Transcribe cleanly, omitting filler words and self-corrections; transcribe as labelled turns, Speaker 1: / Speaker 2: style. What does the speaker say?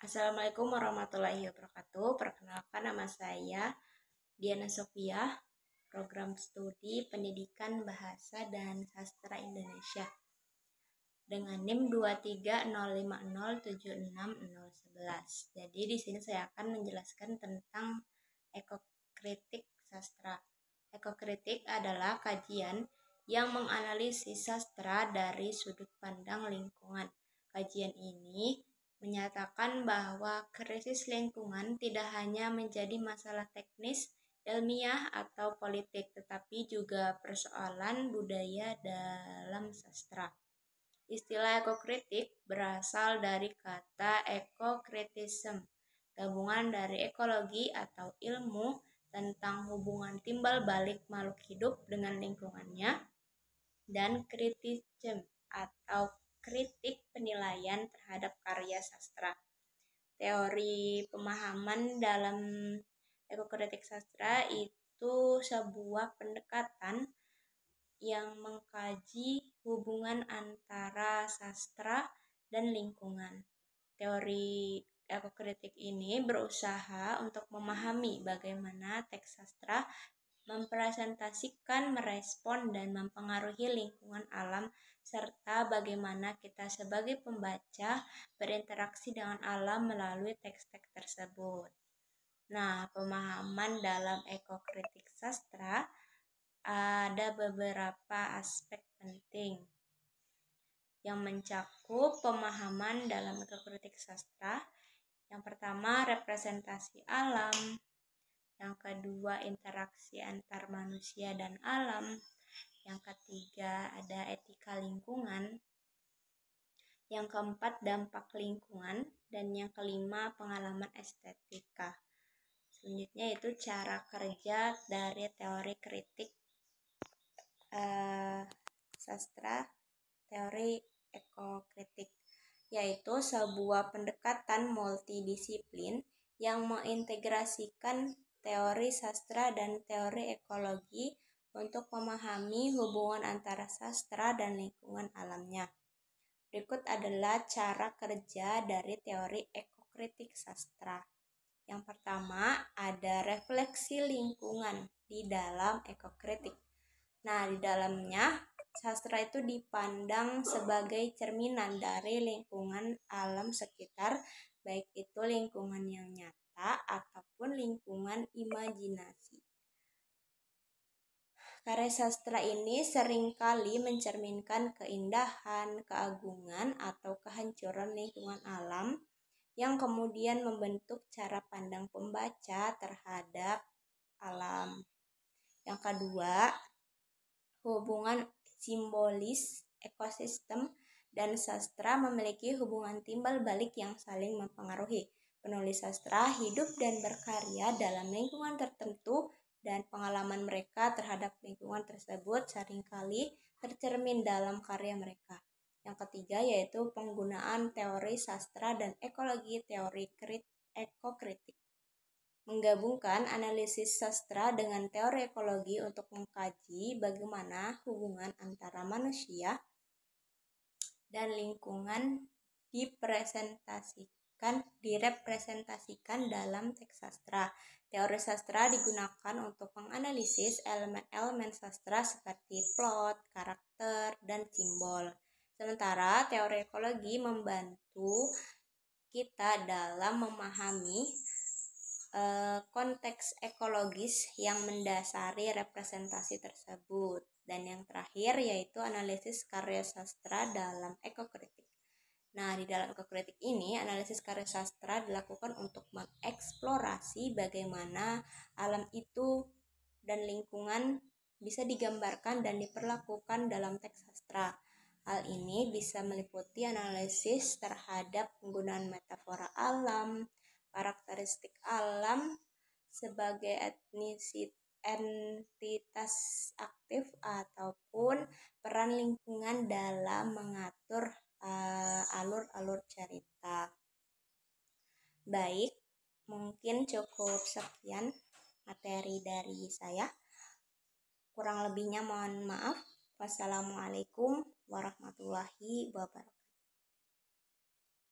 Speaker 1: Assalamualaikum warahmatullahi wabarakatuh. Perkenalkan, nama saya Diana Sofia, program studi Pendidikan Bahasa dan Sastra Indonesia dengan NIM 23050760011. Jadi di sini saya akan menjelaskan tentang ekokritik sastra. Ekokritik adalah kajian yang menganalisis sastra dari sudut pandang lingkungan. Kajian ini menyatakan bahwa krisis lingkungan tidak hanya menjadi masalah teknis, ilmiah, atau politik, tetapi juga persoalan budaya dalam sastra. Istilah ekokritik berasal dari kata ekokritisme, gabungan dari ekologi atau ilmu tentang hubungan timbal balik makhluk hidup dengan lingkungannya, dan kritisisme atau kritik penilaian terhadap karya sastra. Teori pemahaman dalam ekokritik sastra itu sebuah pendekatan yang mengkaji hubungan antara sastra dan lingkungan. Teori ekokritik ini berusaha untuk memahami bagaimana teks sastra mempresentasikan, merespon, dan mempengaruhi lingkungan alam, serta bagaimana kita sebagai pembaca berinteraksi dengan alam melalui teks-teks tersebut. Nah, pemahaman dalam ekokritik sastra ada beberapa aspek penting yang mencakup pemahaman dalam ekokritik sastra. Yang pertama, representasi alam. Yang kedua, interaksi antar manusia dan alam. Yang ketiga, ada etika lingkungan. Yang keempat, dampak lingkungan. Dan yang kelima, pengalaman estetika. Selanjutnya itu cara kerja dari teori kritik sastra, teori ekokritik, yaitu sebuah pendekatan multidisiplin yang mengintegrasikan teori sastra dan teori ekologi untuk memahami hubungan antara sastra dan lingkungan alamnya. Berikut adalah cara kerja dari teori ekokritik sastra. Yang pertama, ada refleksi lingkungan di dalam ekokritik. Nah, di dalamnya sastra itu dipandang sebagai cerminan dari lingkungan alam sekitar, baik itu lingkungan yang nyata ataupun lingkungan imajinasi. Karya sastra ini seringkali mencerminkan keindahan, keagungan, atau kehancuran lingkungan alam yang kemudian membentuk cara pandang pembaca terhadap alam. Yang kedua, hubungan simbolis ekosistem dan sastra memiliki hubungan timbal balik yang saling mempengaruhi. Penulis sastra hidup dan berkarya dalam lingkungan tertentu, dan pengalaman mereka terhadap lingkungan tersebut seringkali tercermin dalam karya mereka. Yang ketiga yaitu penggunaan teori sastra dan ekologi, teori ekokritik menggabungkan analisis sastra dengan teori ekologi untuk mengkaji bagaimana hubungan antara manusia dan lingkungan direpresentasikan dalam teks sastra. Teori sastra digunakan untuk menganalisis elemen-elemen sastra seperti plot, karakter, dan simbol. Sementara teori ekologi membantu kita dalam memahami konteks ekologis yang mendasari representasi tersebut. Dan yang terakhir yaitu analisis karya sastra dalam ekokritik. Nah, di dalam ekokritik ini, analisis karya sastra dilakukan untuk mengeksplorasi bagaimana alam itu dan lingkungan bisa digambarkan dan diperlakukan dalam teks sastra. Hal ini bisa meliputi analisis terhadap penggunaan metafora alam, karakteristik alam sebagai entitas aktif, ataupun peran lingkungan dalam mengatur alur-alur cerita. Baik, mungkin cukup sekian materi dari saya. Kurang lebihnya mohon maaf. Wassalamualaikum warahmatullahi wabarakatuh.